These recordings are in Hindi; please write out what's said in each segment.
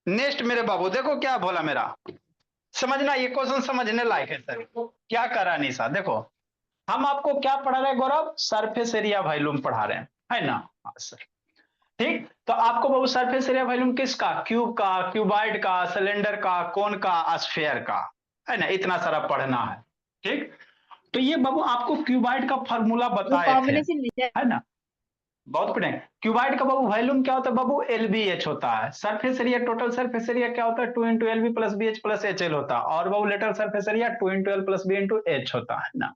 नेक्स्ट मेरे बाबू देखो क्या बोला मेरा, समझना, ये क्वेश्चन समझने लायक है सर। क्या करा निशा, देखो हम आपको क्या पढ़ा रहे हैं गौरव, सरफेस एरिया वॉल्यूम पढ़ा रहे हैं, है ना। हाँ सर, ठीक। तो आपको बाबू सरफेस एरिया वॉल्यूम किसका, क्यूब का, क्यूबाइड का, सिलेंडर का, कोन का, स्फीयर का, है ना, इतना सारा पढ़ना है। ठीक। तो ये बाबू आपको क्यूबाइड का फॉर्मूला वो बताए थे, कॉम्बिनेशन है ना। बहुत पढ़े। क्यूबाइड का बाबू वॉल्यूम क्या होता है बाबू, एलबीएच होता है। Surface area, total surface area क्या होता है, 2 into LB plus B H plus H L होता है। और बाबू lateral surface area 2 into L plus B into H होता है ना।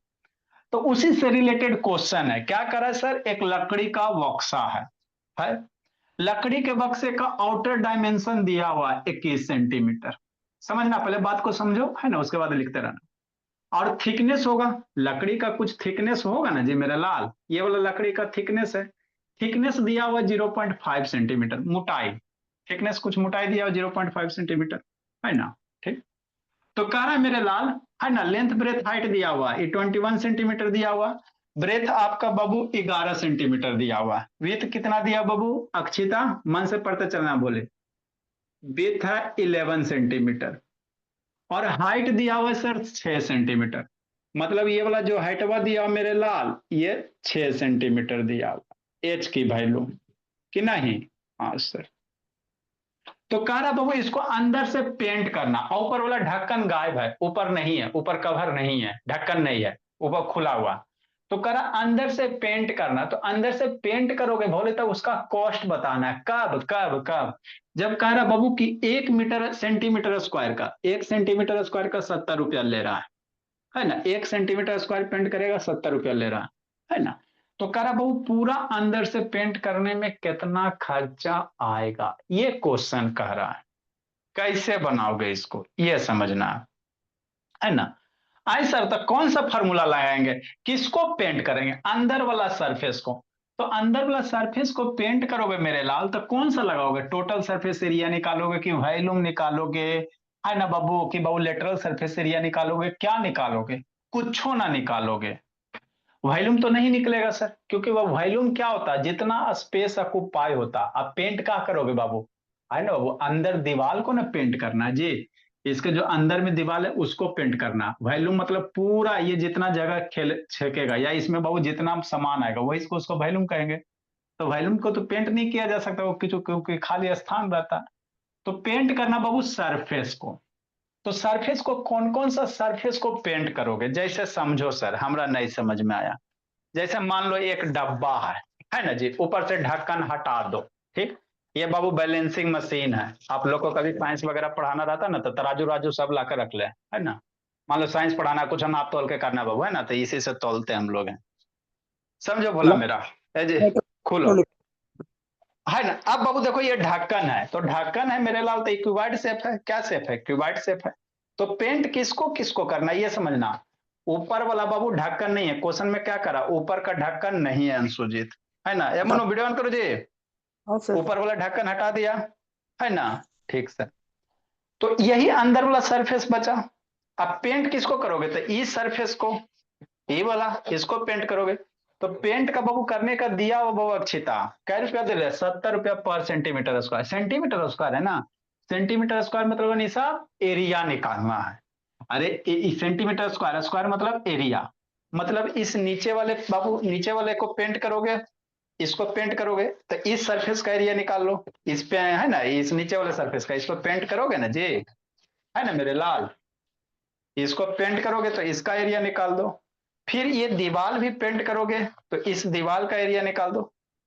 तो उसी से रिलेटेड क्वेश्चन है, क्या करा है सर, एक लकड़ी का बक्सा है। लकड़ी के बक्से का आउटर डायमेंशन दिया हुआ है 21 सेंटीमीटर। समझना, पहले बात को समझो, है ना, उसके बाद लिखते रहना। और थिकनेस होगा, लकड़ी का कुछ थिकनेस होगा ना जी मेरा लाल, ये वाला लकड़ी का थिकनेस है। थिकनेस दिया हुआ 0.5 सेंटीमीटर, मोटाई, थिकनेस कुछ मोटाई दिया हुआ 0.5 सेंटीमीटर, है ना। ठीक। तो कह रहा है मेरे लाल, है ना, लेंथ ब्रेथ हाइट दिया हुआ ये 21 सेंटीमीटर दिया हुआ। ब्रेथ आपका बाबू 11 सेंटीमीटर दिया हुआ। विथ कितना दिया बाबू, अक्षिता मन से पढ़ते चलना बोले। विथ है 11 सेंटीमीटर। और हाइट दिया हुआ है सर 6 सेंटीमीटर। मतलब ये वाला जो हाइटवा दिया हुआ मेरे लाल, ये 6 सेंटीमीटर दिया हुआ एच की वैल्यू, कि नहीं। हाँ सर। तो कह रहा बाबू इसको अंदर से पेंट करना, और ऊपर वाला ढक्कन गायब है, ऊपर नहीं है, ऊपर कवर नहीं है, ढक्कन नहीं है, ऊपर खुला हुआ। तो कह रहा अंदर से पेंट करना, तो अंदर से पेंट करोगे बोले तो उसका कॉस्ट बताना है, कब कब कब। जब कह रहा बाबू कि 1 मीटर सेंटीमीटर स्क्वायर का, 1 सेंटीमीटर स्क्वायर का 70 रुपया ले रहा है ना, 1 सेंटीमीटर स्क्वायर पेंट करेगा 70 रुपया ले रहा है ना। तो कह रहा बाबू पूरा अंदर से पेंट करने में कितना खर्चा आएगा, ये क्वेश्चन कह रहा है। कैसे बनाओगे इसको, ये समझना है ना। आई सर, तो कौन सा फॉर्मूला लगाएंगे, किसको पेंट करेंगे, अंदर वाला सरफेस को। तो अंदर वाला सरफेस को पेंट करोगे मेरे लाल, तो कौन सा लगाओगे, टोटल सरफेस एरिया निकालोगे कि वॉल्यूम निकालोगे, है ना बाबू, कि बाबू लेटरल सरफेस एरिया निकालोगे, क्या निकालोगे, कुछ ना निकालोगे। वॉल्यूम तो नहीं निकलेगा सर, क्योंकि वह वॉल्यूम क्या होता है, जितना स्पेस ऑक्युपाई होता। अब पेंट क्या करोगे बाबू, है ना, वो अंदर दीवार को ना पेंट करना है जी। इसके जो अंदर में दीवार है उसको पेंट करना। वॉल्यूम मतलब पूरा ये जितना जगह खेल छेकेगा, या इसमें बाबू जितना सामान आएगा वही इसको, उसको वॉल्यूम कहेंगे। तो वॉल्यूम को तो पेंट नहीं किया जा सकता, वो क्योंकि खाली स्थान रहता है। तो पेंट करना बाबू सरफेस को। तो सरफेस को कौन कौन सा सरफेस को पेंट करोगे, जैसे समझो सर, हमरा नहीं समझ में आया। जैसे मान लो एक डब्बा है ना जी, ऊपर से ढक्कन हटा दो। ठीक। ये बाबू बैलेंसिंग मशीन है, आप लोग को कभी साइंस वगैरह पढ़ाना रहता ना, तो तराजू राजू सब लाकर रख ले, है ना। मान लो साइंस पढ़ाना, कुछ नाप तोल के करना बाबू, है ना, तो इसी से तोलते हम लोग हैं। समझो भोला मेरा। ए जी, खोलो। है ना। अब बाबू देखो ये ढक्कन है, तो ढक्कन है मेरे लाल, तो क्यूबाइड शेप है, क्या शेप है, क्यूबाइड शेप है। तो पेंट किसको किसको करना ये समझना। ऊपर वाला बाबू ढक्कन नहीं है, क्वेश्चन में क्या करा, ऊपर का ढक्कन नहीं है अंशुजीत, है ना। ये मनो वीडियो ऑन करो जी। हाँ सर। ऊपर वाला ढक्कन हटा दिया, है ना। ठीक सर। तो यही अंदर वाला सरफेस बचा। अब पेंट किसको करोगे, तो इस सरफेस को, ये वाला, इसको पेंट करोगे। तो पेंट का बाबू करने का दिया वो बाबू अक्षिता, कै रुपया दे रहे, 70 रुपया पर सेंटीमीटर स्क्वायर, सेंटीमीटर स्क्वायर है ना। सेंटीमीटर स्क्वायर मतलब निशा एरिया निकालना है। अरे सेंटीमीटर स्क्वायर, स्क्वायर मतलब एरिया। मतलब इस नीचे वाले बाबू, नीचे वाले को पेंट करोगे, इसको पेंट करोगे, तो इस सरफेस का एरिया निकाल लो। इस पे है ना, इस नीचे वाले सरफेस का, इसको पेंट करोगे ना जी, है ना मेरे लाल। इसको पेंट करोगे तो इसका एरिया निकाल दो। फिर ये दीवार भी पेंट करोगे, तो इस दीवार का एरिया निकाल दो।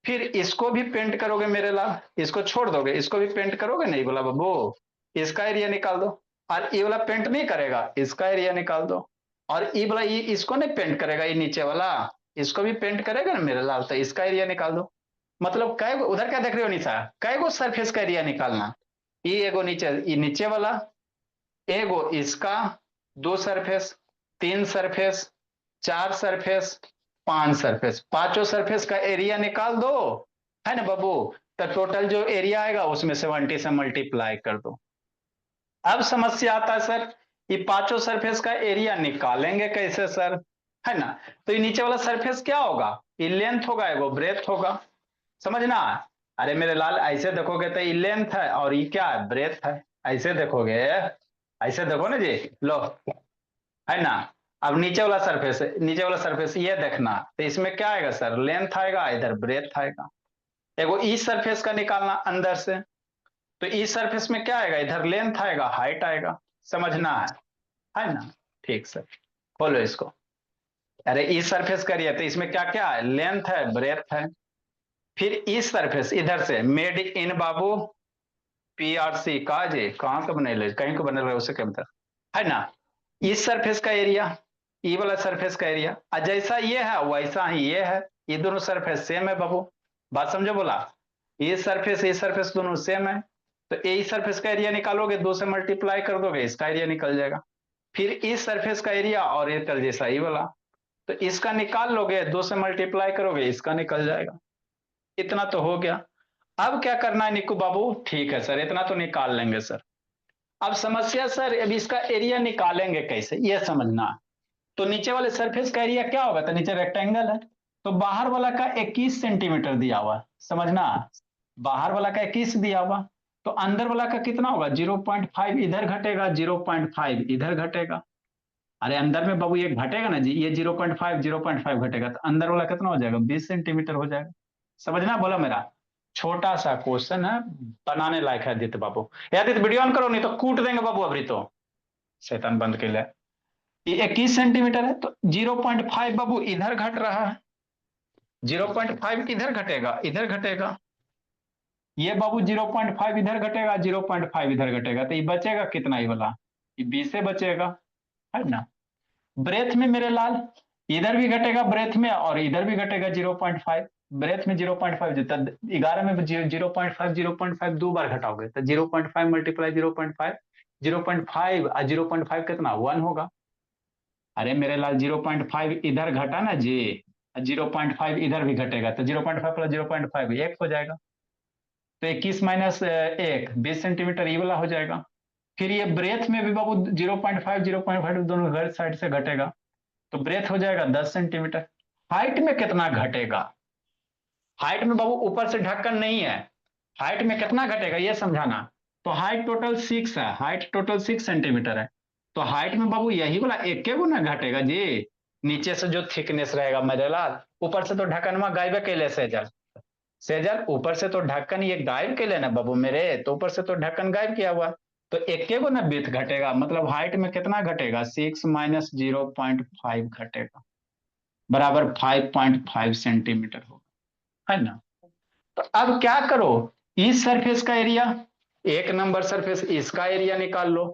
फिर इसको भी पेंट करोगे मेरे लाल, इसको छोड़ दोगे, इसको भी पेंट करोगे नहीं बोला बाबू, इसका एरिया निकाल दो। और ये वाला पेंट नहीं करेगा, इसका एरिया निकाल दो। और ये वाला, ये इसको नहीं पेंट करेगा, ये नीचे वाला, इसको भी पेंट करेगा ना मेरे लाल, तो इसका एरिया निकाल दो। मतलब कै उधर क्या देख रहे हो निशा, कै गो सरफेस का एरिया निकालना। ये एगो नीचे, ये नीचे वाला, एगो इसका, 2 सरफेस, 3 सरफेस, 4 सरफेस, 5 सरफेस, पांचों सरफेस का एरिया निकाल दो, है ना बाबू। तो टोटल जो एरिया आएगा उसमें 70 से मल्टीप्लाई कर दो। अब समस्या आता है सर, ये पांचों सरफेस का एरिया निकालेंगे कैसे सर, है ना। तो ये नीचे वाला सरफेस क्या होगा, ये लेंथ होगा, एगो ब्रेथ होगा, समझना। अरे मेरे लाल ऐसे देखोगे तो ये लेंथ है और ये क्या है, ब्रेथ है। ऐसे देखोगे, ऐसे देखो ना जी, लो, है ना। अब नीचे वाला सरफेस ये देखना, तो इसमें क्या आएगा सर, लेंथ आएगा, इधर ब्रेथ आएगा। देखो इस सरफेस का निकालना अंदर से, तो इस सरफेस में क्या आएगा, इधर लेंथ आएगा, हाइट आएगा, समझना है ना। ठीक सर, खोलो इसको। अरे इस सरफेस करिए तो इसमें क्या क्या है, लेंथ है, ब्रेथ है। फिर इस सरफेस इधर से मेड इन बाबू पीआरसी का जी, कहाँ का बने, कहीं को बने रहे उसे क्या मतलब, है ना। इस सरफेस का एरिया, ये वाला सरफेस का एरिया, जैसा ये है वैसा ही ये है। ये दोनों सरफेस सेम है बाबू, बात समझो बोला। ये सरफेस दोनों सेम है। तो ये सरफेस का एरिया निकालोगे, 2 से मल्टीप्लाई कर दोगे, इसका एरिया निकल जाएगा। फिर इस सरफेस का एरिया और ये कर जैसा ये वाला, तो इसका निकाल लोगे, 2 से मल्टीप्लाई करोगे, इसका निकल जाएगा। इतना तो हो गया। अब क्या करना है निक्कू बाबू, ठीक है सर, इतना तो निकाल लेंगे सर। अब समस्या सर, अब इसका एरिया निकालेंगे कैसे, ये समझना है। तो नीचे वाले सरफेस का एरिया क्या होगा, तो नीचे रेक्टेंगल है, तो बाहर वाला का 21 सेंटीमीटर दिया हुआ, समझना। बाहर वाला का 21 दिया हुआ, तो अंदर वाला का कितना होगा, 0.5 इधर घटेगा, 0.5 इधर घटेगा। अरे अंदर में बाबू ये घटेगा ना जी, ये 0.5 घटेगा, तो अंदर वाला कितना हो जाएगा, 20 सेंटीमीटर हो जाएगा। समझना बोला मेरा, छोटा सा क्वेश्चन है, बनाने लायक है आदित्य बाबू। आदित्य वीडियो ऑन करो, नहीं तो कूट देंगे बाबू अभी तो, शैतान बंद के लिए। ये 21 सेंटीमीटर है, तो 0.5 बाबू इधर घट रहा है, 0.5 इधर घटेगा, इधर घटेगा। ये बाबू 0.5 इधर घटेगा, 0.5 इधर घटेगा, तो ये बचेगा कितना, ये वाला ये 20 से बचेगा, है ना। ब्रेथ में मेरे लाल, इधर भी घटेगा ब्रेथ में, और इधर भी घटेगा 0.5। ब्रेथ में 0.5 जितना, 11 में 0.5 दो बार घटाओगे तो 0.5 मल्टीप्लाई 0.5, 0.5 और 0.5 कितना, 1 होगा। अरे मेरे लाल 0.5 इधर घटा ना जी, 0.5 इधर भी घटेगा, तो 0.5 प्लस 0.5 1 हो जाएगा। तो 21 माइनस 1 20 सेंटीमीटर ये वाला हो जाएगा। फिर ये ब्रेथ में भी बाबू 0.5 दोनों घर साइड से घटेगा, तो ब्रेथ हो जाएगा 10 सेंटीमीटर। हाइट में कितना घटेगा, हाइट में बाबू ऊपर से ढक्कन नहीं है, हाइट में कितना घटेगा ये समझाना। तो हाइट टोटल 6 है, हाइट टोटल 6 सेंटीमीटर है, तो हाइट में बाबू यही वाला एक गुना घटेगा जी, नीचे से जो थिकनेस रहेगा मेरे लाल। ऊपर से तो ढक्कन में गायब के लिए सेजल, सेजल ऊपर से तो ढक्कन ये गायब के लिए ना बाबू मेरे, तो ऊपर से तो ढक्कन गायब किया हुआ, तो एक गुना विड्थ घटेगा, मतलब हाइट में कितना घटेगा, 6 माइनस 0.5 घटेगा, बराबर 5.5 सेंटीमीटर होगा, है ना। तो अब क्या करो, इस सरफेस का एरिया, एक नंबर सरफेस इसका एरिया निकाल लो,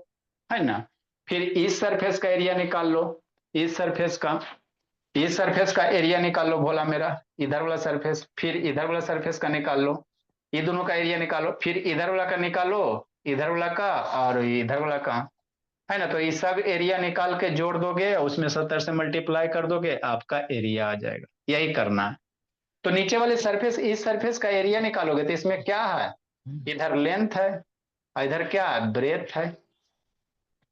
है ना। फिर इस सरफेस का एरिया निकाल लो, इस सरफेस का, इस सरफेस का एरिया निकाल लो भोला मेरा, इधर वाला सरफेस, फिर इधर वाला सरफेस का निकाल लो, ये दोनों का एरिया निकालो, फिर इधर वाला का निकालो, इधर वाला का और इधर वाला का, है ना। तो ये सब एरिया निकाल के जोड़ दोगे, उसमें 70 से मल्टीप्लाई कर दोगे, आपका एरिया आ जाएगा। यही करना है। तो नीचे वाले सरफेस, इस सरफेस का एरिया निकालोगे तो इसमें क्या है, इधर लेंथ है, इधर क्या है, ब्रेथ है।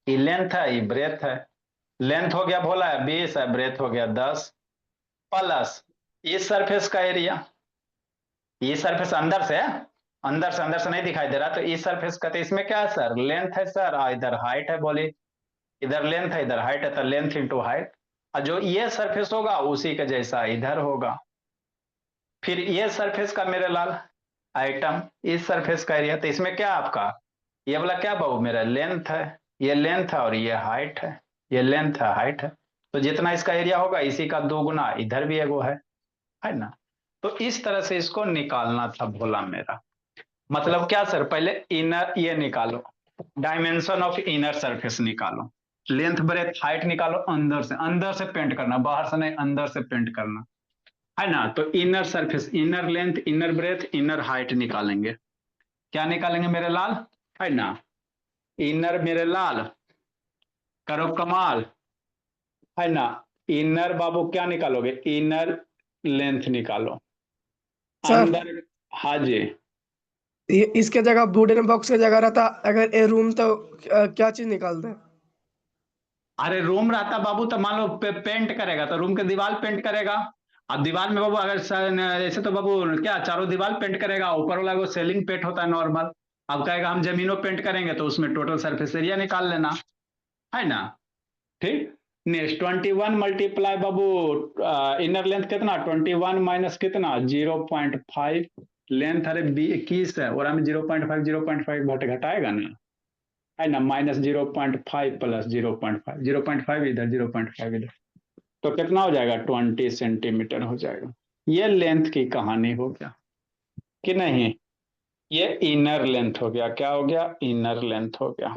ये लेंथ है, ये ब्रेथ है। लेंथ हो गया बोला है 20 है, ब्रेथ हो गया 10, प्लस इस सरफेस का एरिया, ये सरफेस अंदर से नहीं दिखाई दे रहा, तो इस सरफेस का, तो इसमें क्या है सर, लेंथ है सर, इधर हाइट है, बोली इधर लेंथ है, इधर हाइट है, तो लेंथ इंटू हाइट, और जो ये सरफेस होगा उसी का जैसा इधर होगा। फिर ये सरफेस का मेरे लाल आइटम, इस सरफेस का एरिया, तो इसमें क्या आपका, ये वाला क्या बाबू मेरा लेंथ है, ये लेंथ है और ये हाइट है, ये लेंथ है हाइट है, तो जितना इसका एरिया होगा इसी का 2 गुना इधर भी एगो है ना। तो इस तरह से इसको निकालना था भोला मेरा। मतलब क्या सर, पहले इनर ये निकालो, डायमेंशन ऑफ इनर सरफेस निकालो, लेंथ ब्रेथ हाइट निकालो, अंदर से पेंट करना, बाहर से नहीं, अंदर से पेंट करना, है ना। तो inner surface, inner length, inner breadth, inner height निकालेंगे। क्या निकालेंगे मेरे लाल, है ना। इनर मेरे लाल, करो कमाल, है ना। इनर बाबू क्या निकालोगे, इनर लेंथ निकालो, सर अंदर, हाँ जी। ये इसके जगह वुडन बॉक्स की जगह रहता, अगर ए रूम तो क्या चीज निकालते? अरे रूम रहता बाबू तो मान लो पेंट करेगा, तो रूम के दीवार पेंट करेगा, अब दीवार में बाबू अगर ऐसे तो बाबू क्या चारों दीवार पेंट करेगा, ऊपर वाला वो सेलिंग पेंट होता है नॉर्मल। अब कहेगा हम जमीनों पेंट करेंगे तो उसमें टोटल सरफेस एरिया निकाल लेना, है ना। ठीक। नेक्स्ट 21 मल्टीप्लाई बाबू इनर लेंथ कितना 21 माइनस कितना 0.5, लेंथ अरे 21 है और हमें 0.5 0.5 घटाएगा ना, है ना। माइनस 0.5 प्लस 0.5, 0.5 इधर 0.5 इधर, तो कितना हो जाएगा 20 सेंटीमीटर हो जाएगा। ये लेंथ की कहानी हो गया कि नहीं, ये इनर लेंथ हो गया। क्या हो गया, इनर लेंथ हो गया,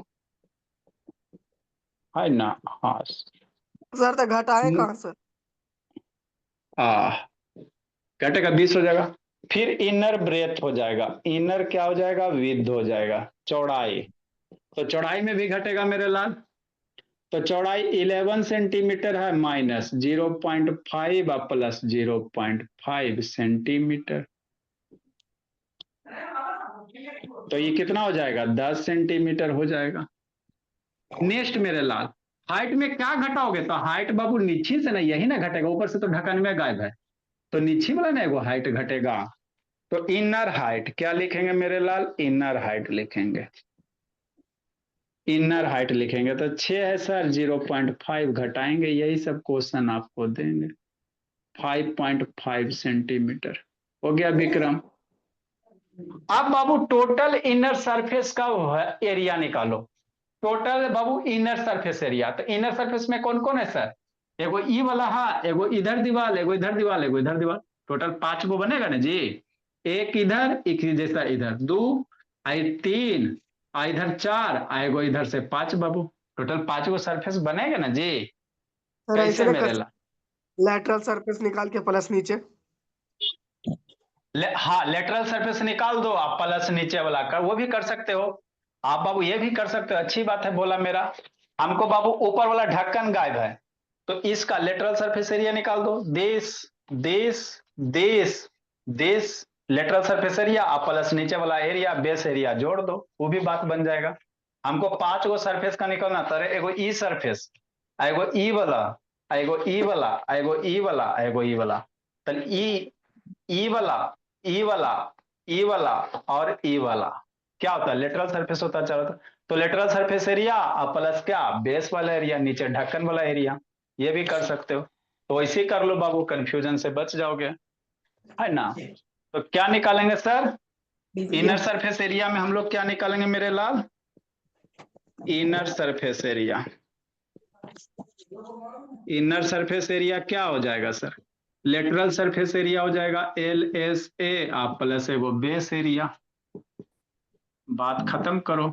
है ना। हाँ। सर तो घटाए कहाँ सर? आ घटेगा 20 हो जाएगा। फिर इनर ब्रेथ हो जाएगा, इनर क्या हो जाएगा, विड्थ हो जाएगा, चौड़ाई। तो चौड़ाई में भी घटेगा मेरे लाल। तो चौड़ाई 11 सेंटीमीटर है, माइनस 0.5 प्लस 0.5 सेंटीमीटर, तो ये कितना हो जाएगा 10 सेंटीमीटर हो जाएगा। नेक्स्ट मेरे लाल, हाइट में क्या घटाओगे, तो हाइट बाबू नीचे से ना, यही ना घटेगा, ऊपर से तो ढक्कन में गायब है, तो नीचे वाला ना वो हाइट घटेगा। तो इनर हाइट क्या लिखेंगे मेरे लाल, इनर हाइट लिखेंगे, इनर हाइट लिखेंगे। तो 6 है सर, 0.5 घटाएंगे, यही सब क्वेश्चन आपको देंगे। 5.5 सेंटीमीटर हो गया विक्रम। अब बाबू टोटल इनर सरफेस का एरिया निकालो, टोटल बाबू इनर सरफेस एरिया। तो इनर सरफेस में कौन कौन है सर, एगो ई वाला, हाँ एगो इधर दीवार, एगो इधर दीवार, एगो इधर दीवार, टोटल 5 गो बनेगा ना जी। एक इधर, एक जैसा इधर 2, आई 3, आ इधर 4, आएगो इधर से 5 बाबू, टोटल 5 गो सरफेस बनेगा ना जी। सर ऐसे कैसे ना मेरे कर, ला, लेटरल सरफेस निकाल के प्लस नीचे। हाँ लेटरल सरफेस निकाल दो आप, प्लस नीचे वाला कर, वो भी कर सकते हो आप बाबू, ये भी कर सकते हो, अच्छी बात है बोला मेरा। हमको बाबू ऊपर वाला ढक्कन गायब है, तो इसका लेटरल सरफेस एरिया निकाल दो, देश देश देश देश, लेटरल सरफेस एरिया आप प्लस नीचे वाला एरिया बेस एरिया जोड़ दो, वो भी बात बन जाएगा। हमको 5 गो सरफेस का निकलना था, एगो ई सरफेस, एगो ई वाला, एगो ई वाला, एगो ई वाला, एगो ई वाला। तो ई वाला, ई वाला, ई वाला और ई वाला क्या होता है, लेटरल सरफेस होता है चारों तरफ। तो लेटरल सरफेस एरिया और प्लस क्या बेस वाला एरिया, नीचे ढक्कन वाला एरिया, ये भी कर सकते हो। तो ऐसे ही कर लो बाबू, कंफ्यूजन से बच जाओगे, है ना। तो क्या निकालेंगे सर, इनर सरफेस एरिया में हम लोग क्या निकालेंगे मेरे लाल, inner surface area, inner surface area क्या हो जाएगा सर, लेटरल सरफेस एरिया हो जाएगा LSA आप प्लस एगो बेस एरिया, बात खत्म करो।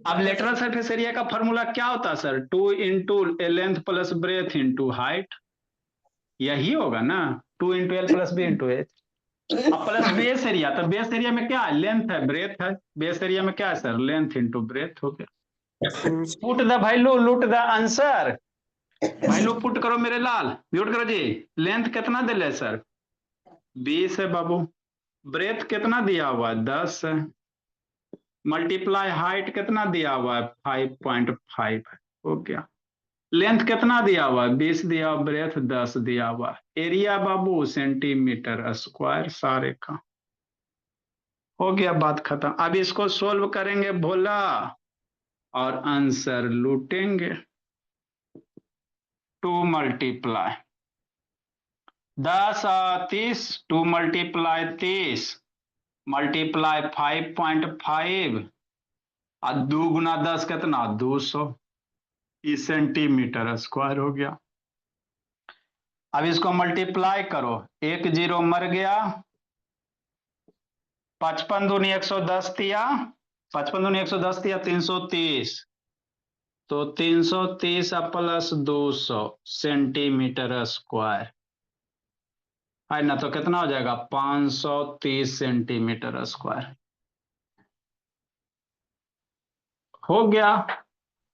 अब लेटरल सरफेस एरिया का फॉर्मूला क्या होता है sir, 2 into length plus breadth into height, यही होगा ना, 2 into L plus B into H. अब प्लस बेस एरिया, तो बेस एरिया में क्या है, लेंथ है ब्रेथ है, बेस एरिया में क्या है सर, लेंथ इंटू ब्रेथ हो गया। पुट द वैल्यू लूट द आंसर, वैल्यू पुट करो मेरे लाल, म्यूट करो जी। लेंथ कितना दे ले सर 20 है बाबू, ब्रेथ कितना दिया हुआ है 10 है, मल्टीप्लाई हाइट कितना दिया हुआ है 5.5 है, हो गया। लेंथ कितना दिया हुआ है 20 दिया हुआ, ब्रेथ 10 दिया हुआ, एरिया बाबू सेंटीमीटर स्क्वायर सारे का, हो गया बात खत्म। अब इसको सोल्व करेंगे भोला और आंसर लूटेंगे। 2 मल्टीप्लाई 10 30, 2 मल्टीप्लाई 30 मल्टीप्लाई 5.5 और 2 गुना 10 कितना 200, इस सेंटीमीटर स्क्वायर हो गया। अब इसको मल्टीप्लाई करो, एक जीरो मर गया, 55 दूनी 110 दिया, 55 दूनी 110 दिया 330, तो 330 प्लस 200 सेंटीमीटर स्क्वायर, है ना। तो कितना हो जाएगा 530 सेंटीमीटर स्क्वायर, हो गया।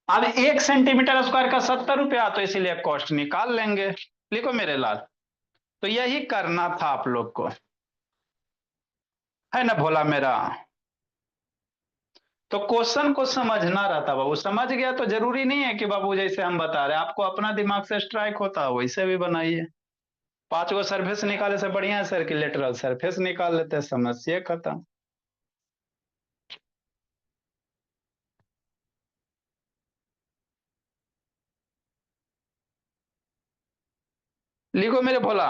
अब 1 सेंटीमीटर स्क्वायर का 70 रुपया, तो इसीलिए कॉस्ट निकाल लेंगे, लिखो मेरे लाल। तो यही करना था आप लोग को, है ना भोला मेरा। तो क्वेश्चन को समझना रहता बाबू, समझ गया तो जरूरी नहीं है कि बाबू जैसे हम बता रहे हैं आपको अपना दिमाग से स्ट्राइक होता है वैसे भी बनाइए। 5 गो सरफेस निकाले से बढ़िया है सर कि लेटरल सरफेस निकाल लेते हैं, समस्या खत्म। लिखो मेरे भोला,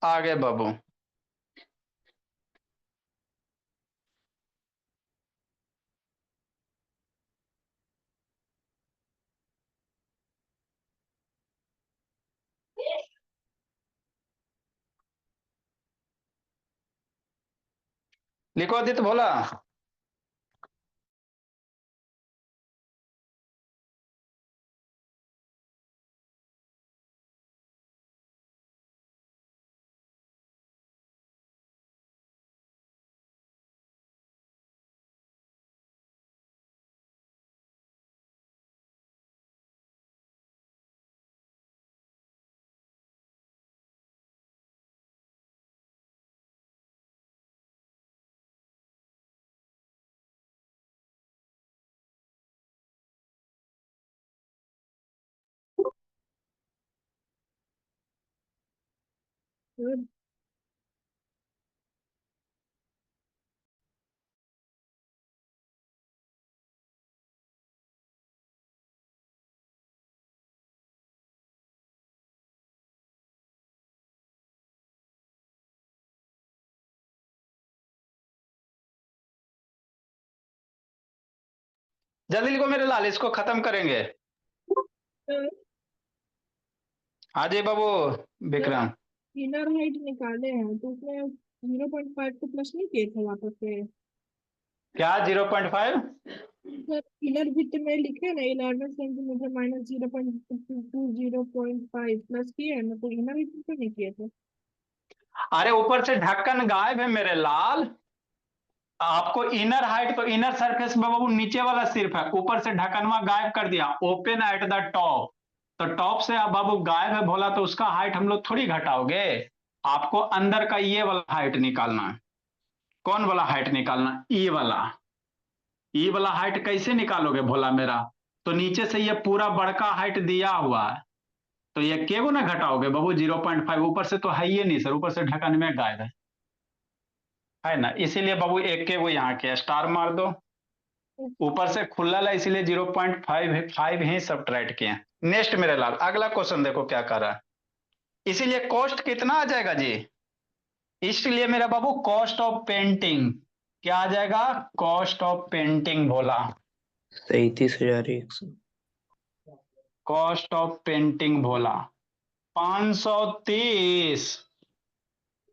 आगे बाबू। लिखो आदित्य भोला। जल्दी लिखो मेरे लाल, इसको खत्म करेंगे। हाँ जी बाबू विक्रम। इनर हाइट निकाले हैं तो उसमें 0.5 को प्लस नहीं किए थे वापस से। क्या 0.5? सर इनर विड्थ में लिखे ना 11 सेंटीमीटर माइनस 0.2 प्लस किए हैं ना, तो इनर विड्थ तो नहीं किए थे। अरे ऊपर से ढक्कन गायब है मेरे लाल। आपको इनर हाइट तो इनर सरफेस में बाबू नीचे वाला सिर्फ है, ऊपर से ढक्कनवा गायब कर दिया, ओपन एट द टॉप। तो टॉप से आप बाबू गायब है भोला तो उसका हाइट हम लोग थोड़ी घटाओगे। आपको अंदर का ये वाला हाइट निकालना है। कौन वाला हाइट निकालना? ई वाला। ई वाला हाइट कैसे निकालोगे भोला मेरा? तो नीचे से ये पूरा बड़का हाइट दिया हुआ है, तो ये केगो ना घटाओगे बाबू 0.5, ऊपर से तो है ही नहीं सर, ऊपर से ढक्कन में गायब है ना, इसीलिए बाबू एक के वो यहाँ के स्टार मार दो। ऊपर से खुला है इसीलिए 0.5 ही सब्ट्रैक्ट किए। नेक्स्ट मेरे लाल अगला क्वेश्चन देखो क्या कर रहा है। इसीलिए कॉस्ट कितना आ जाएगा जी? इसलिए मेरा बाबू कॉस्ट ऑफ पेंटिंग क्या आ जाएगा? कॉस्ट ऑफ पेंटिंग बोला। 37,100। कॉस्ट ऑफ पेंटिंग बोला 530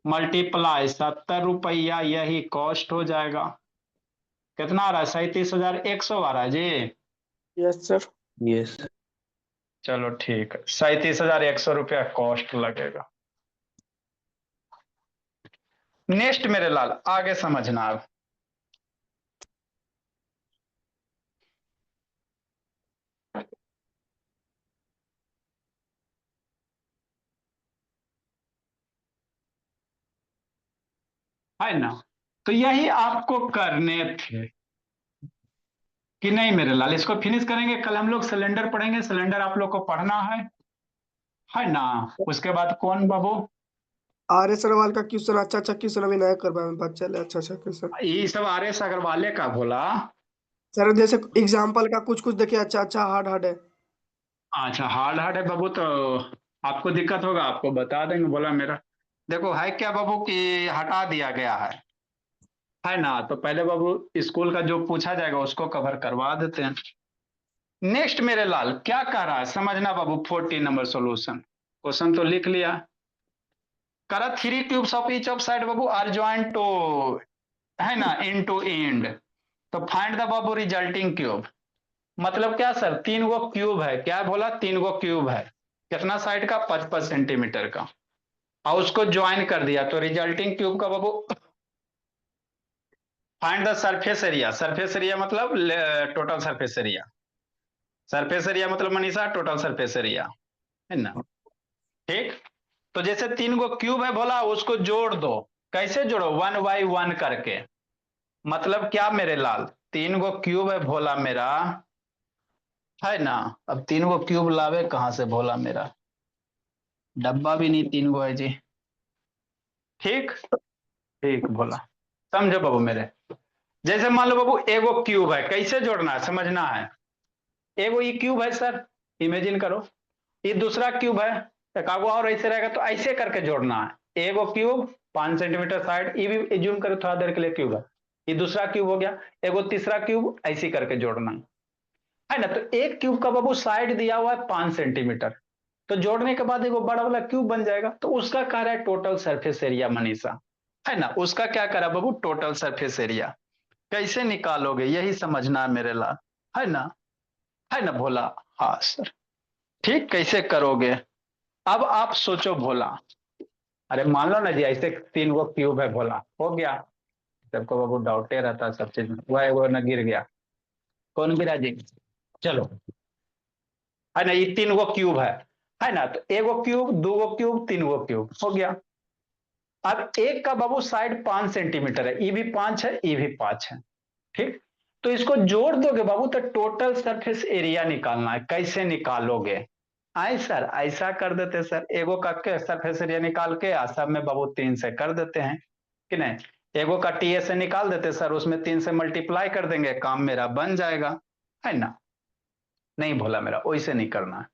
मल्टीप्लाई 70 रुपया, यही कॉस्ट हो जाएगा। कितना आ रहा है? 37,100 आ रहा है जी। Yes sir. यस। चलो ठीक है, 37,100 रुपया कॉस्ट लगेगा। नेक्स्ट मेरे लाल आगे समझना अब। है ना, तो यही आपको करने थे कि नहीं मेरे लाल? इसको फिनिश करेंगे, कल हम लोग सिलेंडर पढ़ेंगे, सिलेंडर आप लोग को पढ़ना है ना। उसके बाद कौन बाबू? आर्य सवाल का क्वेश्चन अच्छा अच्छा क्वेश्चन अभी नया करवाए में बात चले, अच्छा अच्छा क्वेश्चन ये सब आर एस अग्रवाले का बोला। सर। जैसे एग्जाम्पल का कुछ कुछ देखिए, अच्छा अच्छा हार्ड हार्ड है। अच्छा हार्ड हार्ड है बाबू, तो आपको दिक्कत होगा, आपको बता देंगे बोला मेरा। देखो है क्या बाबू कि हटा दिया गया है ना, तो पहले बाबू स्कूल का जो पूछा जाएगा उसको कवर करवा देते हैं। नेक्स्ट मेरे लाल क्या कह रहा है समझना बाबू। 40 नंबर सॉल्यूशन, क्वेश्चन तो लिख लिया। करा 3 cubes of each of side बाबू आर ज्वाइंट टू, है ना, इन टू एंड। तो फाइंड द बाबू रिजल्टिंग क्यूब। मतलब क्या सर? 3 गो क्यूब है, क्या बोला? 3 गो क्यूब है, कितना साइड का? 55 सेंटीमीटर का, और उसको ज्वाइन कर दिया, तो रिजल्टिंग क्यूब का बाबू find the surface area. Surface area मतलब total surface area. Surface area मतलब मनीषा टोटल सरफेस एरिया, है ना। ठीक, तो जैसे 3 गो क्यूब है बोला, उसको जोड़ दो। कैसे जोड़ो? 1 बाई 1 करके। मतलब क्या मेरे लाल, 3 गो क्यूब है भोला मेरा, है ना। अब 3 गो क्यूब लावे कहां से भोला मेरा, डब्बा भी नहीं 3 गो है जी। ठीक, ठीक भोला, समझो बाबू मेरे। जैसे मान लो बाबू एगो क्यूब है, कैसे जोड़ना है समझना है। एगो ये क्यूब है सर, इमेजिन करो, ये दूसरा क्यूब है, एकागो और ऐसे रहेगा, तो ऐसे करके जोड़ना है। एगो क्यूब 5 सेंटीमीटर साइड, ये भी जूम करो थोड़ा देर के लिए, क्यूब है, ये दूसरा क्यूब हो गया। एगो तीसरा क्यूब ऐसे करके जोड़ना है ना। तो एक क्यूब का बाबू साइड दिया हुआ है 5 सेंटीमीटर, तो जोड़ने के बाद एगो बड़ा वाला क्यूब बन जाएगा। तो उसका कह रहा है टोटल सरफेस एरिया मनीषा, है ना। उसका क्या करा बाबू, टोटल सरफेस एरिया। कैसे निकालोगे यही समझना है मेरे लाल, है ना भोला। हाँ सर, ठीक, कैसे करोगे। अब आप सोचो भोला, अरे मान लो ना जी ऐसे 3 गो क्यूब है भोला, हो गया। सबको बाबू डाउटे रहता है सब चीज में, वो न गिर गया, कौन गिरा जी, चलो, है ना। ये 3 गो क्यूब है ना। तो एगो क्यूब, 2 गो क्यूब, 3 गो क्यूब हो गया। अब एक का बाबू साइड 5 सेंटीमीटर है, ये भी 5 है, ये भी 5 है, ठीक। तो इसको जोड़ दोगे बाबू तो टोटल सरफेस एरिया निकालना है। कैसे निकालोगे, आए सर ऐसा कर देते सर, एगो का के सरफेस एरिया निकाल के सब में बाबू 3 से कर देते हैं कि नहीं। एगो का टीए से निकाल देते सर, उसमें 3 से मल्टीप्लाई कर देंगे, काम मेरा बन जाएगा, है ना। नहीं भोला मेरा, वैसे नहीं करना है।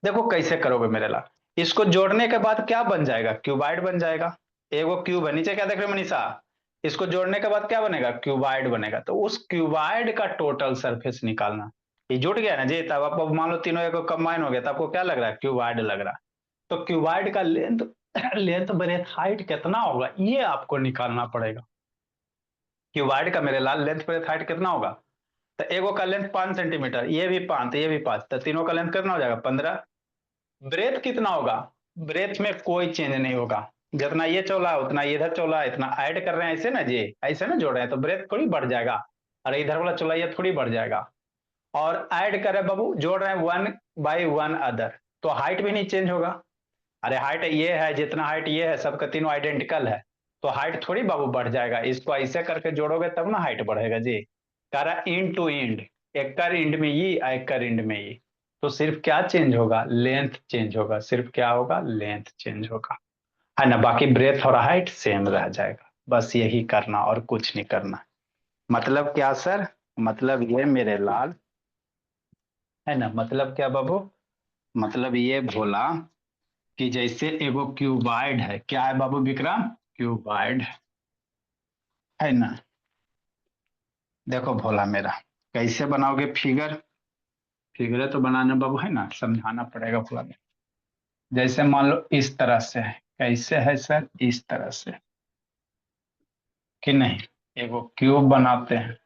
देखो कैसे करोगे मेरे ला, इसको जोड़ने के बाद क्या बन जाएगा, क्यूबाइड बन जाएगा। एगो क्यूब है, नीचे क्या देख रहे हो मनीषा, इसको जोड़ने के बाद क्या बनेगा, क्यूबाइड बनेगा। तो उस क्यूबाइड का टोटल सरफेस निकालना। ये जुट गया ना जी, तब आपको मान लो तीनों एक कंबाइन हो गया, तो आपको क्या लग रहा है, क्यूबाइड लग रहा है। तो क्यूबाइड का लेंथ लेंथ ब्रेथ हाइट कितना होगा, ये आपको निकालना पड़ेगा। क्यूबाइड का मेरे लाल लेंथ ब्रेथ हाइट कितना होगा। तो एगो का लेंथ 5 सेंटीमीटर, ये भी 5 तो ये भी 5, तो तीनों का लेंथ कितना हो जाएगा, 15। ब्रेथ कितना होगा, ब्रेथ में कोई चेंज नहीं होगा, जितना ये चौला है उतना इधर चौला है, इतना ऐड कर रहे हैं ऐसे ना जी, ऐसे ना जोड़ रहे हैं, तो ब्रेथ थोड़ी बढ़ जाएगा। अरे इधर वाला चौला ये थोड़ी बढ़ जाएगा। और ऐड कर रहे हैं बाबू, जोड़ रहे हैं 1/1 अदर, तो हाइट भी नहीं चेंज होगा। अरे हाइट ये है, जितना हाइट ये है, सबका तीनों आइडेंटिकल है, तो हाइट थोड़ी बाबू बढ़ जाएगा। इसको ऐसे करके जोड़ोगे तब ना हाइट बढ़ेगा जी। कह रहा इंड टू इंड, एक कर इंड में ये, एक कर इंड में ये, तो सिर्फ क्या चेंज होगा, लेंथ चेंज होगा, सिर्फ क्या होगा, लेंथ चेंज होगा, है ना। बाकी ब्रेथ और हाइट सेम रह जाएगा। बस यही करना और कुछ नहीं करना। मतलब क्या सर, मतलब ये मेरे लाल, है ना। मतलब क्या बाबू, मतलब ये भोला कि जैसे एगो क्यूबाइड है, क्या है बाबू विक्रम, क्यूबाइड, है ना। देखो भोला मेरा, कैसे बनाओगे फिगर, फिगर तो बनाना बाबू, है ना, समझाना पड़ेगा भोला मेरा। जैसे मान लो इस तरह से है, कैसे है सर, इस तरह से कि नहीं, एगो क्यूब बनाते हैं।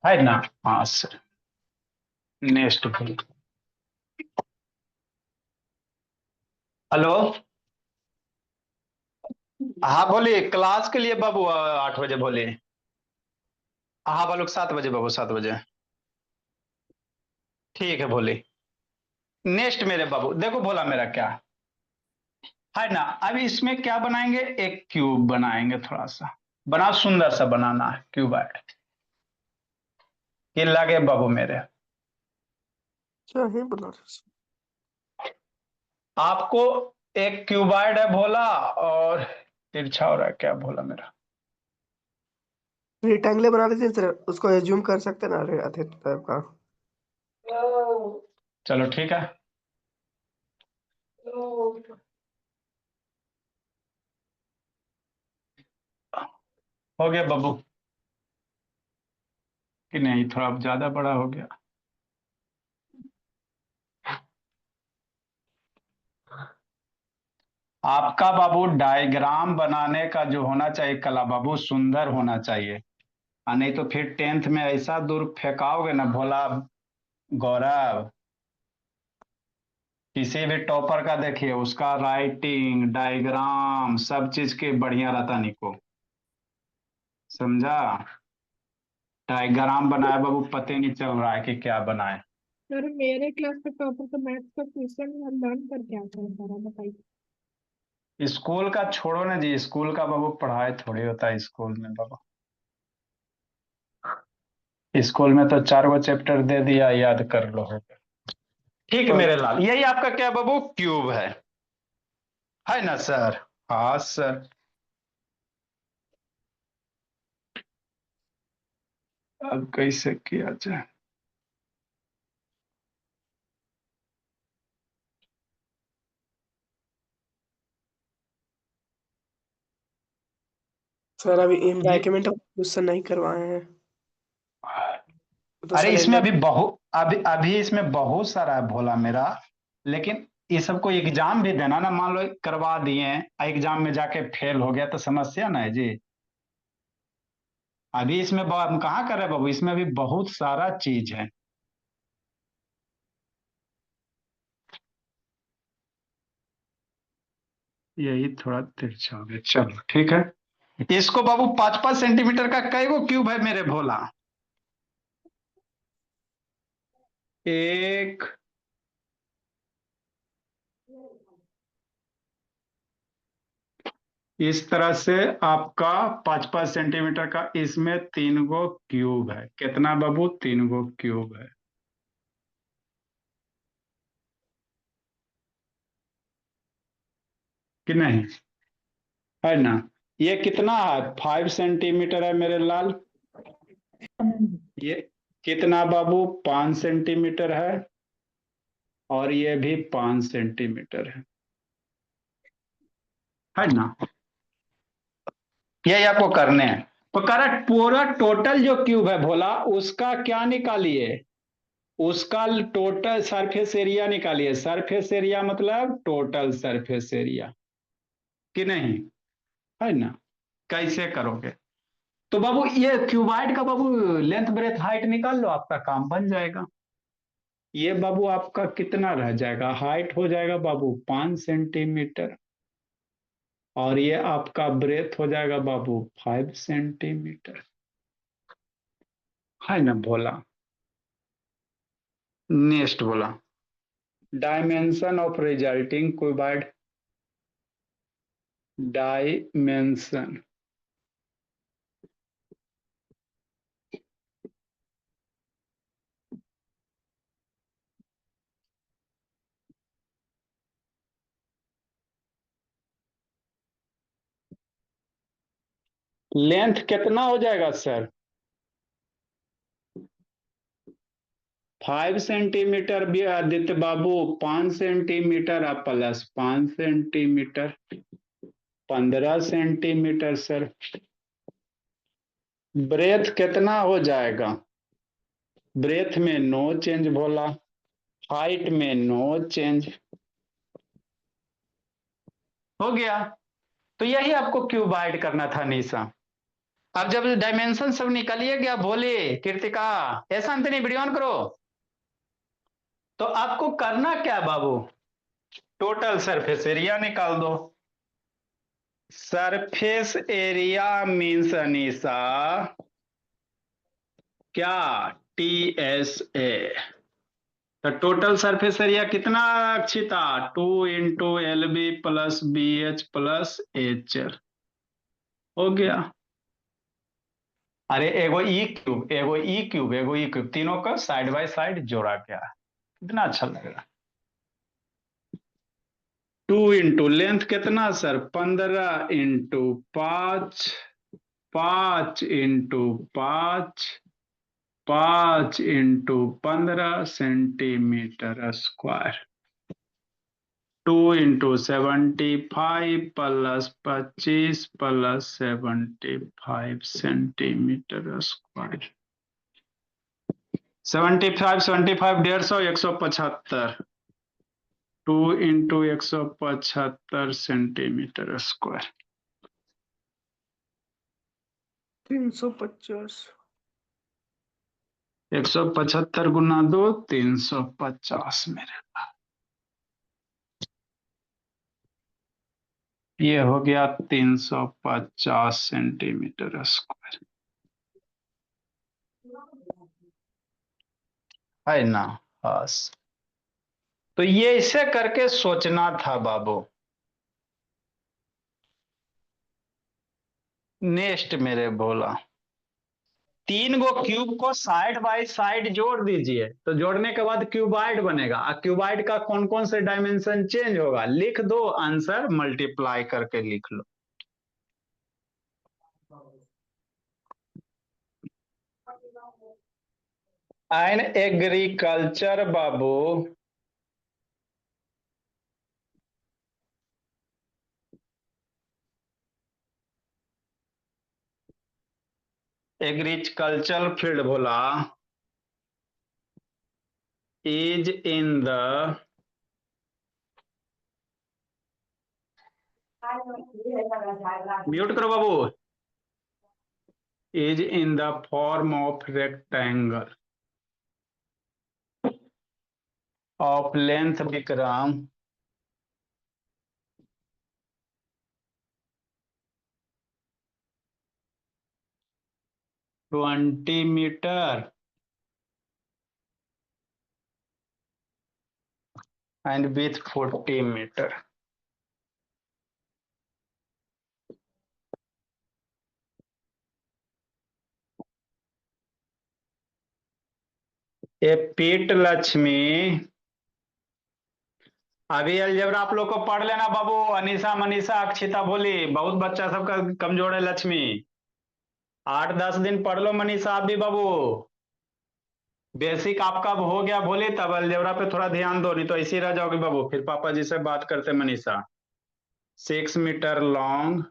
है ना, हाँ सर, नेक्स्ट बोलिए। हेलो, हाँ बोलिए, क्लास के लिए बाबू 8 बजे बोलिए। हाँ बालू 7 बजे बाबू, 7 बजे, ठीक है बोलिए। नेक्स्ट मेरे बाबू, देखो बोला मेरा क्या है ना। अब इसमें क्या बनाएंगे, एक क्यूब बनाएंगे, थोड़ा सा बना, सुंदर सा बनाना है क्यूबाइड। ये लगे बाबू मेरे, क्या ही बना रहे आपको एक क्यूबाइड है भोला, और तिरछा हो रहा है क्या भोला मेरा। रेक्टेंगल बना लेते हैं सर, उसको एज्यूम कर सकते हैं ना, अरे टाइप का। चलो ठीक है, हो गया बाबू कि नहीं, थोड़ा ज्यादा बड़ा हो गया। आपका बाबू डायग्राम बनाने का जो होना चाहिए कला बाबू, सुंदर होना चाहिए। नहीं तो फिर 10th में ऐसा दूर फेंकाओगे ना भोला गौरव, किसी भी टॉपर का देखिए, उसका राइटिंग डायग्राम सब चीज के बढ़िया रहता निको, समझा। डायग्राम बनाया बाबू, पता नहीं चल रहा है कि क्या बनाए। सर मेरे क्लास का टॉपर तो मैथ्स का क्वेश्चन लर्न करके आता है सारा, बताइए। स्कूल का छोड़ो ना जी, स्कूल का बाबू पढ़ाई थोड़ी होता है स्कूल में बाबू। स्कूल में तो 4 चैप्टर दे दिया, याद कर लो। ठीक है मेरे लाल, यही आपका क्या बाबू क्यूब है ना सर? हाँ सर। अब कैसे किया जाए? सर अभी इन ये डॉक्यूमेंट क्वेश्चन नहीं करवाए हैं तो अरे इसमें सिलेंडर। अभी बहुत, अभी इसमें बहुत सारा है भोला मेरा। लेकिन ये सबको एग्जाम भी देना ना, मान लो करवा दिए, एग्जाम में जाके फेल हो गया तो समस्या ना है जी। अभी इसमें हम कहाँ कर रहे हैं बाबू, इसमें अभी बहुत सारा चीज है। यही थोड़ा तिरछा हो गया, चलो ठीक है। इसको बाबू 5-5 सेंटीमीटर का कई गो क्यूब है मेरे भोला? एक, इस तरह से आपका 5-5 सेंटीमीटर का, इसमें 3 गो क्यूब है। कितना बाबू? 3 गो क्यूब है कि नहीं? है ना? ये कितना है? 5 सेंटीमीटर है मेरे लाल। ये कितना बाबू? 5 सेंटीमीटर है। और ये भी 5 सेंटीमीटर है ना? यही आपको करने हैं। तो करेक्ट, पूरा टोटल जो क्यूब है भोला, उसका क्या निकालिए? उसका टोटल सरफेस एरिया निकालिए। सरफेस एरिया मतलब टोटल सरफेस एरिया, कि नहीं? है ना? कैसे करोगे? तो बाबू ये क्यूबाइड का बाबू लेंथ ब्रेथ हाइट निकाल लो, आपका काम बन जाएगा। ये बाबू आपका कितना रह जाएगा? हाइट हो जाएगा बाबू 5 सेंटीमीटर, और ये आपका ब्रेथ हो जाएगा बाबू 5 सेंटीमीटर। है ना भोला? नेक्स्ट बोला, dimension of resulting cuboid. Dimension, length कितना हो जाएगा सर? 5 सेंटीमीटर भी आदित्य बाबू, 5 centimetre plus 5 centimetre, 15 centimetre sir. Breadth कितना हो जाएगा? ब्रेथ में नो चेंज बोला, हाइट में नो चेंज। हो गया। तो यही आपको क्यूबाइड करना था निशा। अब जब डायमेंशन सब निकालिए गया, बोले कृतिका ऐसा अंतनी वीडियो ऑन करो, तो आपको करना क्या बाबू? टोटल सरफेस एरिया निकाल दो। सरफेस एरिया मीन्स अनीसा क्या? TSA। तो टोटल सरफेस एरिया कितना Akshita? 2 × LB plus BH plus HL। हो गया। अरे एगो ई क्यूब, एगो ई क्यूब, एगो ई क्यूब, तीनों का साइड बाय साइड जोड़ा गया है। कितना अच्छा लगेगा। 2 × लेंथ कितना sir? 15 × 5, 5 × 5, 5 × 15 centimetre square. 2 × 75 plus 25 plus 75 centimetre square. 75 75 150, 175। 2 × 175 centimetre square. 350। 175 गुना 2, 350 मेरे। ये हो गया 350 सेंटीमीटर स्क्वायर। है ना। बस तो ये इसे करके सोचना था बाबू। नेक्स्ट मेरे बोला, 3 गो क्यूब को साइड बाय साइड जोड़ दीजिए, तो जोड़ने के बाद क्यूबाइड बनेगा। क्यूबाइड का कौन कौन से डायमेंशन चेंज होगा, लिख दो, आंसर मल्टीप्लाई करके लिख लो। एन एग्रीकल्चर बाबू, एग्रीकल्चर फील्ड बोला इज इन द म्यूट करो बाबू, is in the form of rectangle of length Vikram 20 metre and width 40 metre. ये पीट लक्ष्मी, अभी अलजेब्रा आप लोग को पढ़ लेना बाबू। अनीसा मनीषा अक्षिता भोली, बहुत बच्चा सबका कमजोर है लक्ष्मी। 8-10 दिन पढ़ लो मनीषा आप भी बाबू। बेसिक आपका हो गया भोली, तब अलजेब्रा पे थोड़ा ध्यान दो, नहीं तो ऐसे ही रह जाओगे बाबू। फिर पापा जी से बात करते Manisha. 6 metre long,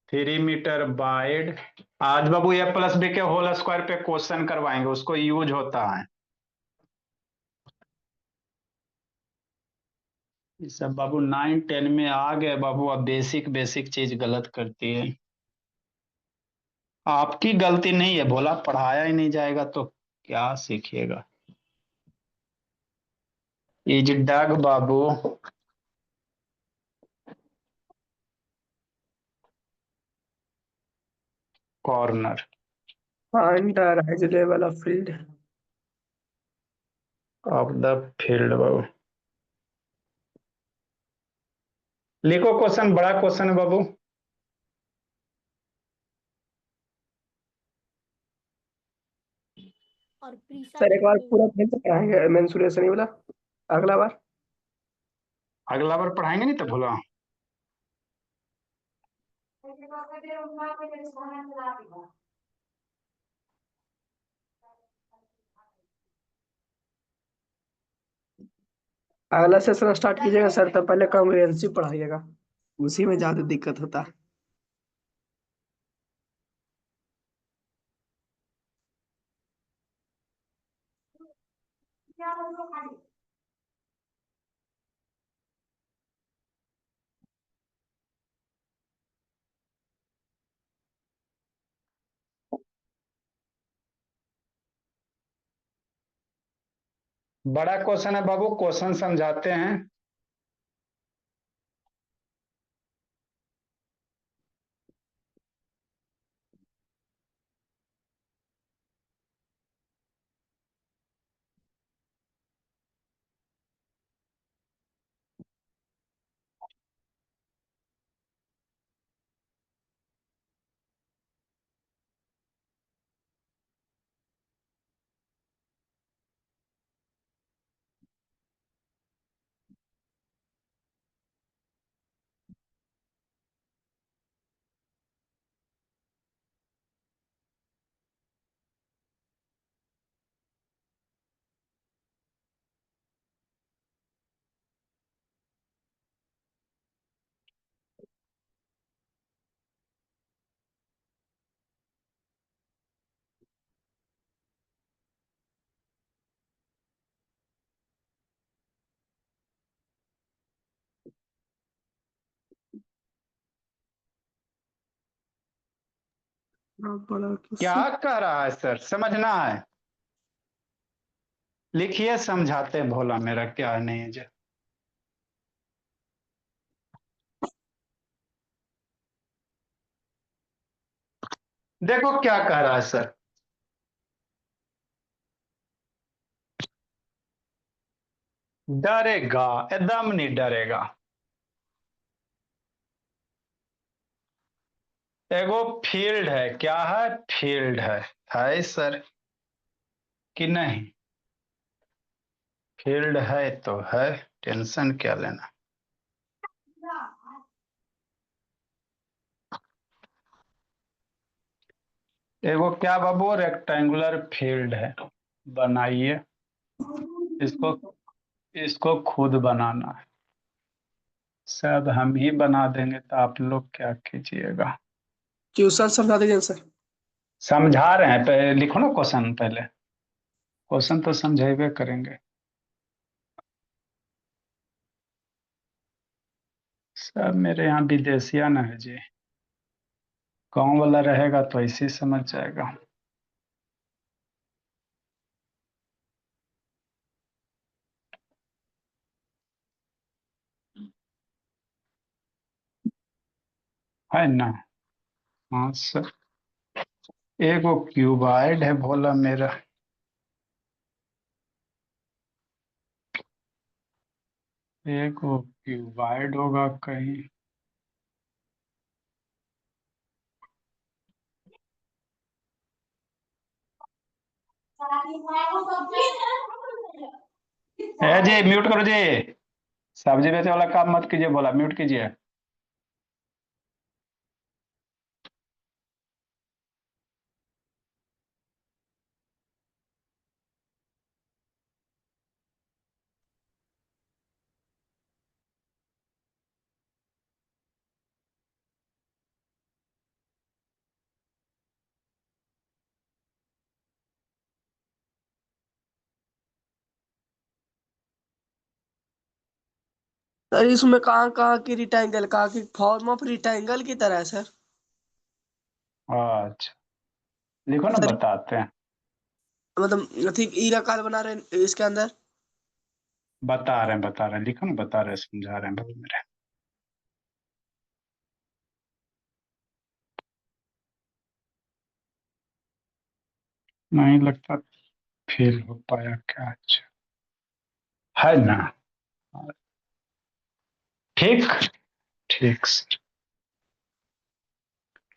3 metre wide. आज बाबू ए प्लस बी के होल स्क्वायर पे क्वेश्चन करवाएंगे, उसको यूज होता है ये सब बाबू। 9-10 में आ गए बाबू, अब बेसिक बेसिक चीज गलत करती है। आपकी गलती नहीं है, बोला पढ़ाया ही नहीं जाएगा तो क्या सीखिएगा। इज डग बाबू corner Find the right level of field. Of the field बाबू। लिखो क्वेश्चन, बड़ा क्वेश्चन है बाबू। और प्रीसा सर एक बार कितनी पूरा फिर से कराएंगे मेंसुरेशन ही वाला अगला बार। अगला बार पढ़ाएंगे नहीं तो भूला। अगला सेशन स्टार्ट कीजिएगा सर, तो पहले कॉन्ग्रुएंसी पढ़ाइएगा, उसी में ज्यादा दिक्कत होता है। बड़ा क्वेश्चन है बाबू, क्वेश्चन समझाते हैं। बड़ा क्या कह रहा है सर, समझना है। लिखिए, समझाते हैं भोला मेरा क्या नहीं है जो। देखो क्या कह रहा है सर। डरेगा, एकदम नहीं डरेगा। एगो फील्ड है, क्या है, फील्ड है सर कि नहीं? फील्ड है तो है, टेंशन क्या लेना। एगो क्या बाबू, रेक्टेंगुलर फील्ड है, बनाइए इसको। इसको खुद बनाना है, सब हम ही बना देंगे तो आप लोग क्या कीजिएगा। ट्यूशन समझा दीजिए सर। समझा रहे हैं, पहले लिखो ना क्वेश्चन, पहले क्वेश्चन तो समझेबे करेंगे। सब मेरे यहाँ विदेशिया न है जी, गाँव वाला रहेगा तो ऐसे ही समझ जाएगा। है ना? हाँ सर। एगो क्यूबाइड है भोला मेरा। एगो क्यूबाइड होगा कहीं। है जी, म्यूट करो जी। सब्जी बेचे वाला काम मत कीजिए, बोला म्यूट कीजिए। सर इसमें कहाँ कहाँ की रिटेंगल, कहाँ की फॉर्म ऑफ रिटेंगल की तरह है सर। अच्छा, लिखो ना, सर बताते हैं। मतलब ठीक ईराकार बना रहे हैं इसके अंदर। बता रहे हैं, लिखो ना, बता रहे हैं, समझा रहे हैं बाबू मेरे। नहीं लगता फेल हो पाया क्या? अच्छा, है ना? ठीक। ठीक सर,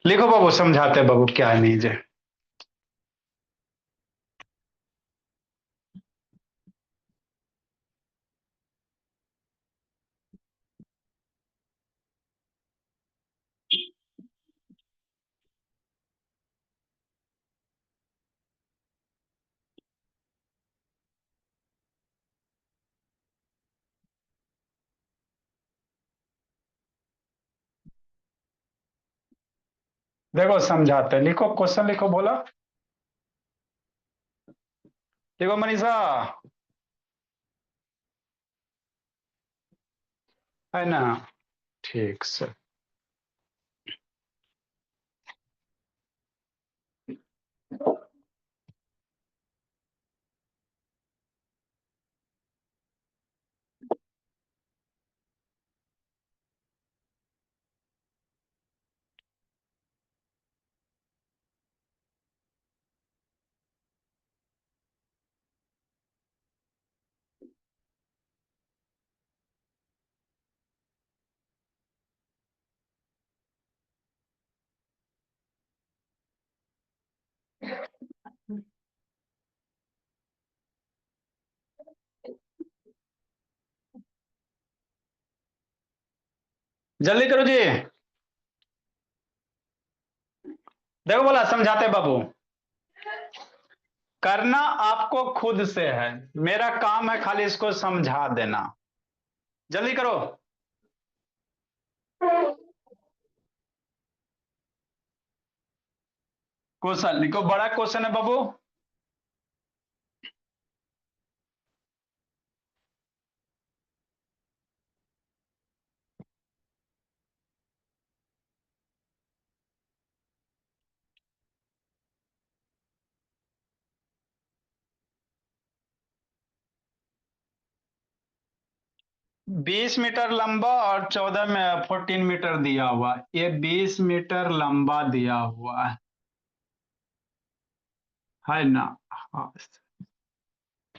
लिखो बाबू, समझाते हैं बाबू क्या है नहीं जे। देखो समझाते हैं, लिखो क्वेश्चन, लिखो बोला। देखो मनीषा, है ना? ठीक सर। जल्दी करो जी। देखो बोला, समझाते हैं बाबू। करना आपको खुद से है, मेरा काम है खाली इसको समझा देना। जल्दी करो। क्वेश्चन लिखो, बड़ा क्वेश्चन है बाबू। 20 मीटर लंबा और 14 में 14 मीटर दिया हुआ, ये 20 मीटर लंबा दिया हुआ है। है ना। हाँ,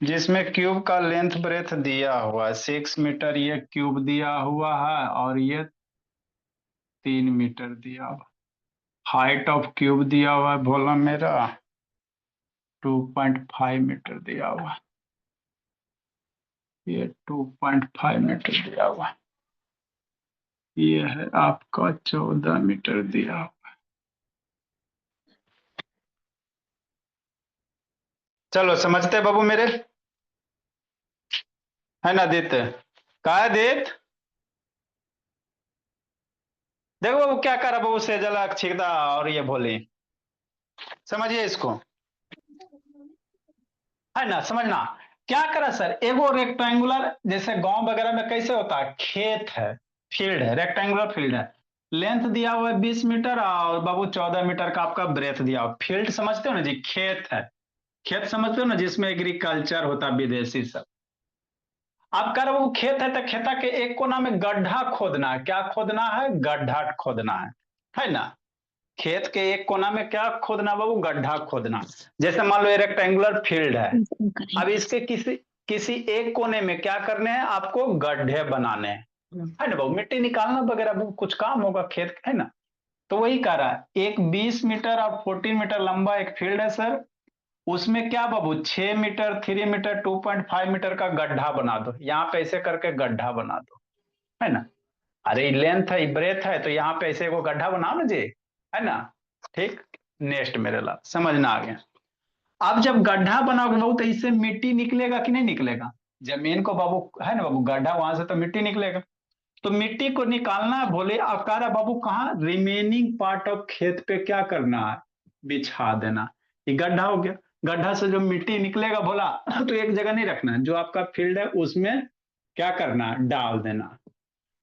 जिसमें क्यूब का लेंथ ब्रेथ दिया हुआ है 6 मीटर, ये क्यूब दिया हुआ है और ये 3 मीटर दिया हुआ। हाइट ऑफ क्यूब दिया हुआ है बोला मेरा 2.5 मीटर दिया हुआ है, ये 2.5 मीटर दिया हुआ है, ये है आपका 14 मीटर दिया हुआ। चलो समझते बाबू मेरे, है ना आदित्य? कहा है आदित्य? देखो बाबू क्या कर रहा बाबू, सेजल अक्षिता और ये भोली, समझिए इसको, है ना। समझना क्या करा सर, एगो रेक्टेंगुलर, जैसे गांव वगैरह में कैसे होता है, खेत है, फील्ड है, रेक्टेंगुलर फील्ड है, लेंथ दिया हुआ है 20 मीटर और बाबू 14 मीटर का आपका ब्रेथ दिया हुआ। फील्ड समझते हो ना जी, खेत है, खेत समझते हो ना, जिसमें एग्रीकल्चर होता है, विदेशी सब। आप कह रहे हो खेत है तो खेता के एक कोना में गड्ढा खोदना है, क्या खोदना है, गड्ढा खोदना है ना। खेत के एक कोना में क्या खोदना बाबू, गड्ढा खोदना। जैसे मान लो ये रेक्टेंगुलर फील्ड है, अब इसके किसी किसी एक कोने में क्या करने हैं आपको, गड्ढे बनाने हैं, है ना बाबू, मिट्टी निकालना वगैरह बाबू, कुछ काम होगा खेत, है ना। तो वही कह रहा है, एक 20 मीटर और 14 मीटर लंबा एक फील्ड है सर, उसमें क्या बाबू 6 मीटर, 3 मीटर, 2.5 मीटर का गड्ढा बना दो, यहाँ पे ऐसे करके गड्ढा बना दो, है ना। अरे लेंथ है, ब्रेथ है, तो यहाँ पे ऐसे को गड्ढा बनाओ ना जी, है ना। ठीक, नेक्स्ट मेरे ला समझना आ गया। अब जब गड्ढा बनाओगे बाबू तो इससे मिट्टी निकलेगा कि नहीं निकलेगा, जमीन को बाबू, है ना बाबू, गड्ढा वहां से तो मिट्टी निकलेगा। तो मिट्टी को निकालना बोले आकार बाबू कहाँ, रिमेनिंग पार्ट ऑफ खेत पे क्या करना है, बिछा देना। ये गड्ढा हो गया, गड्ढा से जो मिट्टी निकलेगा बोला तो एक जगह नहीं रखना, जो आपका फील्ड है उसमें क्या करना, डाल देना।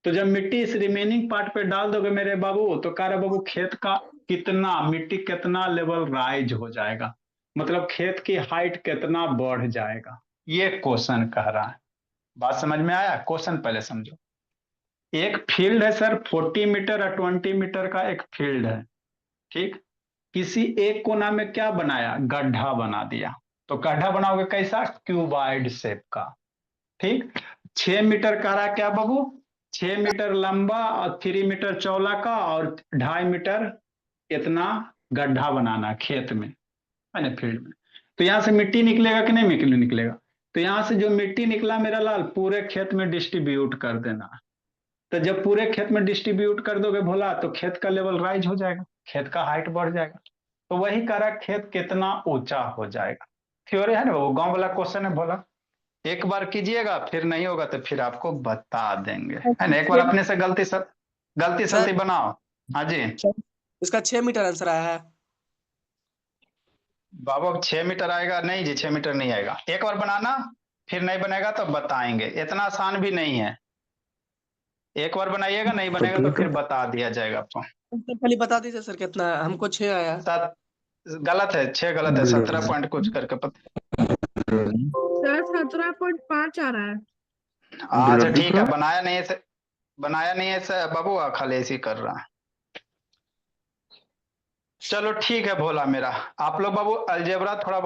तो जब मिट्टी इस रिमेनिंग पार्ट पे डाल दोगे मेरे बाबू, तो कह रहे बाबू खेत का कितना, मिट्टी कितना लेवल राइज हो जाएगा, मतलब खेत की हाइट कितना बढ़ जाएगा, ये क्वेश्चन कह रहा है। बात समझ में आया, क्वेश्चन पहले समझो। एक फील्ड है सर 40 मीटर और 20 मीटर का एक फील्ड है, ठीक। किसी एक कोना में क्या बनाया, गड्ढा बना दिया। तो गड्ढा बनाओगे कैसा, क्यूबॉइड शेप का, ठीक। 6 मीटर कह रहा क्या बाबू, 6 मीटर लंबा और 3 मीटर चौड़ा का और 2.5 मीटर इतना गड्ढा बनाना खेत में, है ना, फील्ड में। तो यहां से मिट्टी निकलेगा कि नहीं निकलेगा। तो यहां से जो मिट्टी निकला मेरा लाल, पूरे खेत में डिस्ट्रीब्यूट कर देना। तो जब पूरे खेत में डिस्ट्रीब्यूट कर दोगे भोला, तो खेत का लेवल राइज हो जाएगा, खेत का हाइट बढ़ जाएगा। तो वही कह रहा खेत कितना ऊंचा हो जाएगा, थ्योरी है ना वो, गांव वाला क्वेश्चन है भोला। एक बार कीजिएगा, फिर नहीं होगा तो फिर आपको बता देंगे, है ना। एक बार अपने से गलती सर सलती बनाओ। हाँ जी इसका 6 मीटर आंसर आया है। बाबू, अब 6 मीटर आएगा नहीं जी, 6 मीटर नहीं आएगा, एक बार बनाना, फिर नहीं बनेगा तो बताएंगे, इतना आसान भी नहीं है। एक बार बनाइएगा, नहीं बनेगा तो फिर बता दिया जाएगा आपको। तो पहले बता दीजिए सर कितना है? हमको 6 आया। सात गलत है, 6 गलत है, 17 पॉइंट कुछ करके सर 17.5 आ रहा है। अच्छा ठीक है, बनाया नहीं है सर बाबू, खाली ऐसे ही कर रहा है। चलो ठीक है भोला मेरा, आप लोग बाबू अलजेब्रा थोड़ा